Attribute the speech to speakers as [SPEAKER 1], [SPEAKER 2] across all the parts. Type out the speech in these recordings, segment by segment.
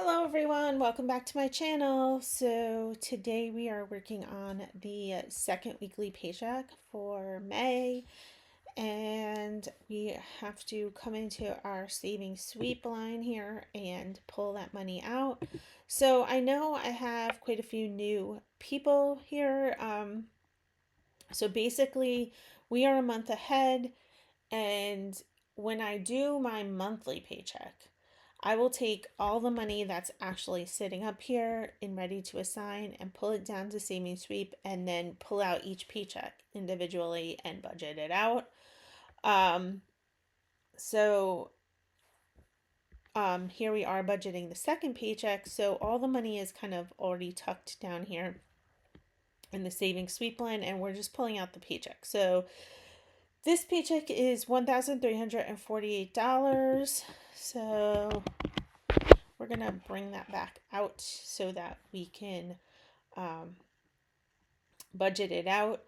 [SPEAKER 1] Hello everyone, welcome back to my channel. So today we are working on the second weekly paycheck for May, and we have to come into our savings sweep line here and pull that money out. So I know I have quite a few new people here. So basically we are a month ahead, and when I do my monthly paycheck, I will take all the money that's actually sitting up here and ready to assign and pull it down to savings sweep and then pull out each paycheck individually and budget it out. Um, so here we are budgeting the second paycheck. So all the money is kind of already tucked down here in the savings sweep line, and we're just pulling out the paycheck. So this paycheck is $1,348. So we're going to bring that back out so that we can budget it out.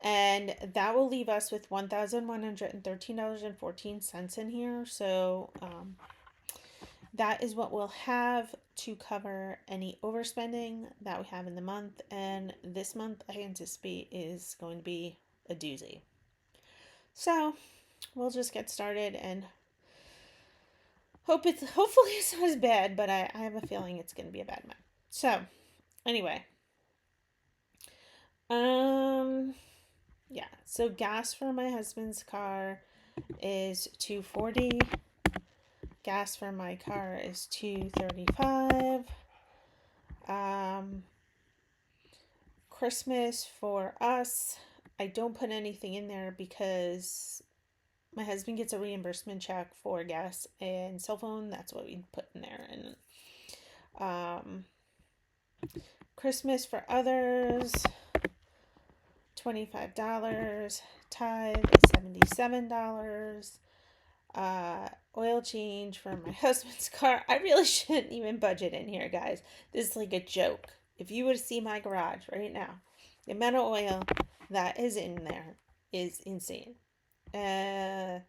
[SPEAKER 1] And that will leave us with $1,113.14 in here. So that is what we'll have to cover any overspending that we have in the month. And this month I anticipate is going to be a doozy. So we'll just get started and hopefully it's not as bad, but I have a feeling it's going to be a bad month. So anyway, yeah. So gas for my husband's car is $2.40. Gas for my car is $2.35. Christmas for us, I don't put anything in there because my husband gets a reimbursement check for gas and cell phone. That's what we put in there. And Christmas for others, $25. Tithe is $77. Oil change for my husband's car. I really shouldn't even budget in here, guys. This is like a joke. If you were to see my garage right now, the amount of oil that is in there is insane. $10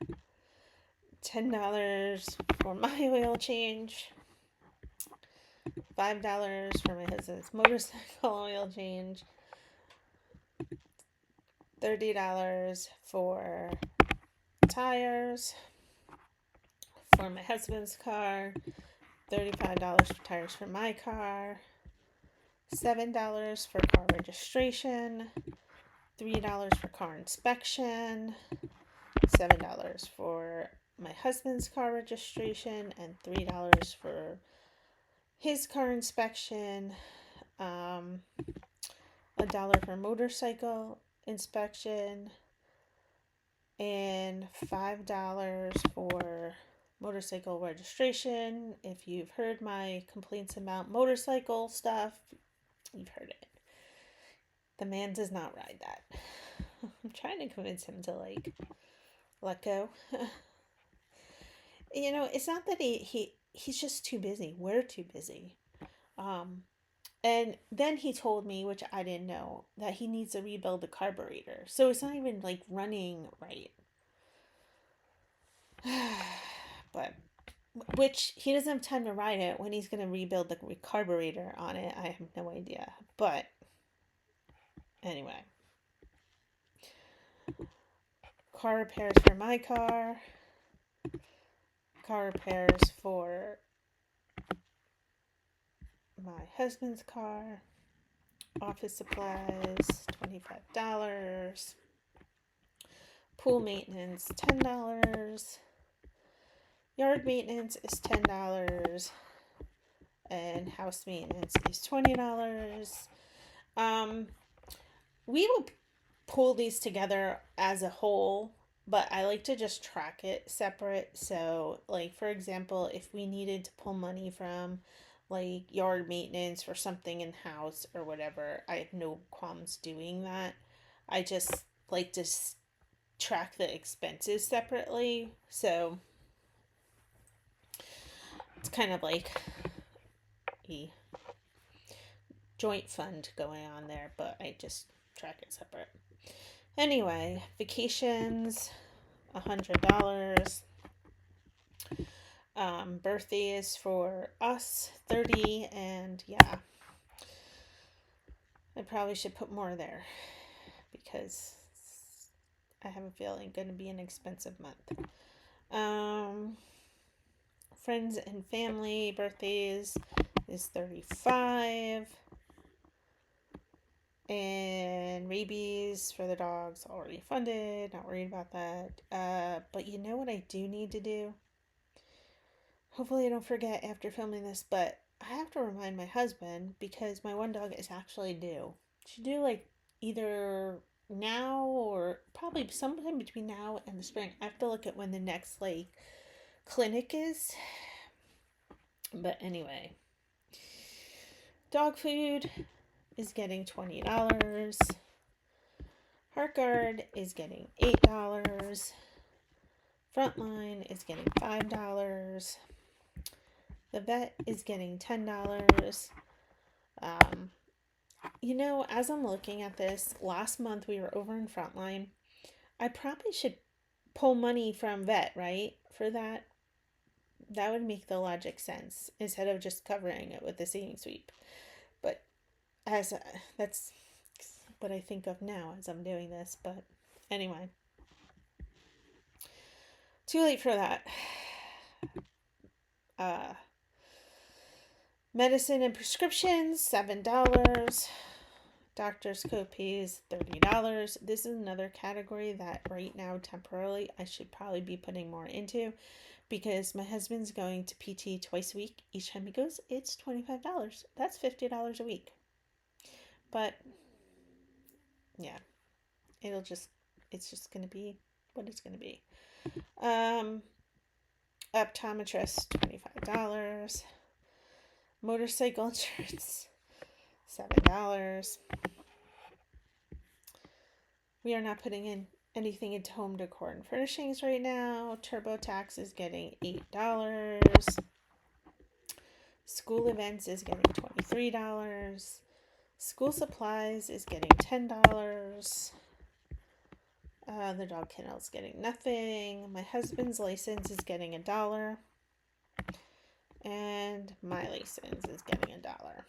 [SPEAKER 1] for my oil change. $5 for my husband's motorcycle oil change. $30 for tires for my husband's car. $35 for tires for my car. $7 for car registration. $3 for car inspection. $7 for my husband's car registration, and $3 for his car inspection. $1 for motorcycle inspection, and $5 for motorcycle registration. If you've heard my complaints about motorcycle stuff, you've heard it. The man does not ride that. I'm trying to convince him to let go. It's not that he's just too busy. We're too busy. And then he told me, which I didn't know, that he needs to rebuild the carburetor. So it's not even running right. But which he doesn't have time to ride it when he's going to rebuild the carburetor on it. I have no idea. But anyway, car repairs for my car repairs for my husband's car, office supplies $25, pool maintenance $10, yard maintenance is $10, and house maintenance is $20. We will pull these together as a whole, but I like to just track it separate. So for example, if we needed to pull money from yard maintenance for something in house or whatever, I have no qualms doing that. I just like to track the expenses separately. So it's kind of like a joint fund going on there, but I just track it separate. Anyway, vacations, $100. Birthdays for us, 30, and yeah, I probably should put more there because I have a feeling it's going to be an expensive month. Friends and family birthdays is 35. And rabies for the dogs already funded. Not worried about that. But you know what I do need to do? Hopefully I don't forget after filming this, but I have to remind my husband because my one dog is actually due. Should do like either now or probably sometime between now and the spring. I have to look at when the next like clinic is. But anyway, dog food is getting $20. Heartguard is getting $8. Frontline is getting $5. The vet is getting $10. As I'm looking at this, last month we were over in Frontline. I probably should pull money from vet, right? For that. That would make the logic sense instead of just covering it with the savings sweep. But that's what I think of now as I'm doing this. But anyway, too late for that. Medicine and prescriptions, $7. Doctor's copays, $30. This is another category that right now, temporarily, I should probably be putting more into because my husband's going to PT twice a week. Each time he goes, it's $25. That's $50 a week. But, yeah, it's just going to be what it's going to be. Optometrist, $25. Motorcycle insurance, $7. We are not putting in anything into home decor and furnishings right now. TurboTax is getting $8. School events is getting $23. School supplies is getting $10. The dog kennel is getting nothing. My husband's license is getting $1. And my license is getting $1.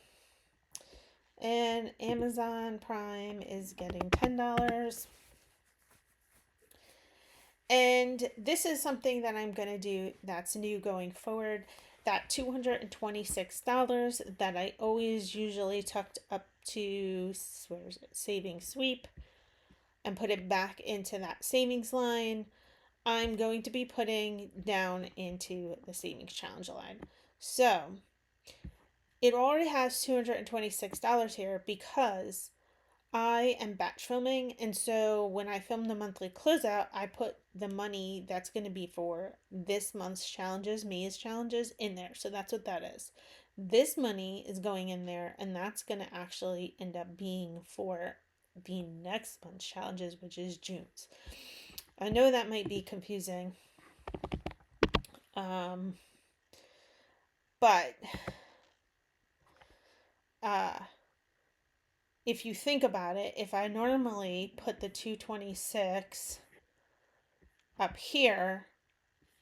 [SPEAKER 1] And Amazon Prime is getting $10. And this is something that I'm going to do that's new going forward. That $226 that I always usually tucked up to, where is it, savings sweep, and put it back into that savings line, I'm going to be putting down into the savings challenge line. So it already has $226 here because I am batch filming, and so when I film the monthly closeout, I put the money that's going to be for this month's challenges, May's challenges, in there. So that's what that is. This money is going in there, and that's going to actually end up being for the next month's challenges, which is June's. I know that might be confusing, but if you think about it, if I normally put the 226 up here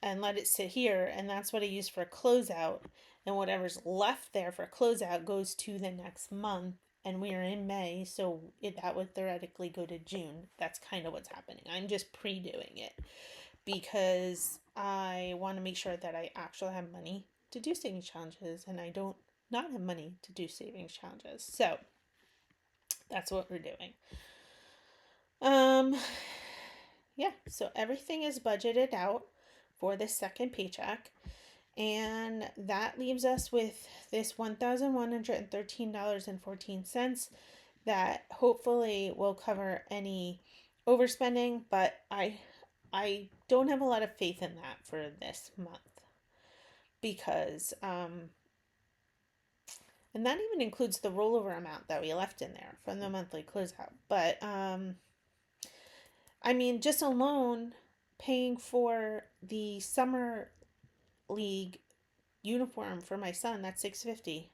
[SPEAKER 1] and let it sit here, and that's what I use for closeout, and whatever's left there for closeout goes to the next month, and we are in May, so that would theoretically go to June. That's kind of what's happening. I'm just pre-doing it because I want to make sure that I actually have money to do savings challenges, and I don't not have money to do savings challenges. So that's what we're doing. Yeah, so everything is budgeted out for this second paycheck, and that leaves us with this $1,113.14 that hopefully will cover any overspending, but I don't have a lot of faith in that for this month because and that even includes the rollover amount that we left in there from the monthly closeout. But I mean, just alone paying for the summer league uniform for my son, that's $650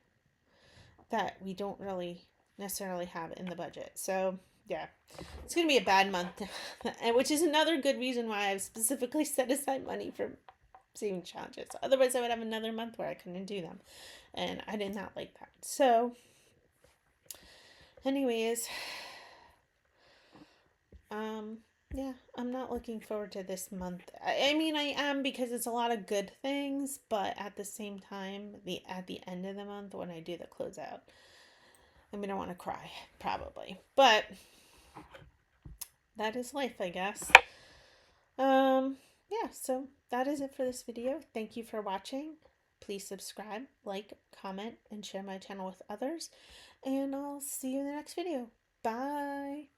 [SPEAKER 1] that we don't really necessarily have in the budget. So yeah, it's gonna be a bad month, which is another good reason why I've specifically set aside money for saving challenges. Otherwise, I would have another month where I couldn't do them. And I did not like that. So, anyways, yeah, I'm not looking forward to this month. I mean, I am because it's a lot of good things, but at the same time, at the end of the month when I do the closeout, I'm gonna want to cry probably. But that is life, I guess. Yeah, so that is it for this video. Thank you for watching. Please subscribe, like, comment, and share my channel with others. And I'll see you in the next video. Bye.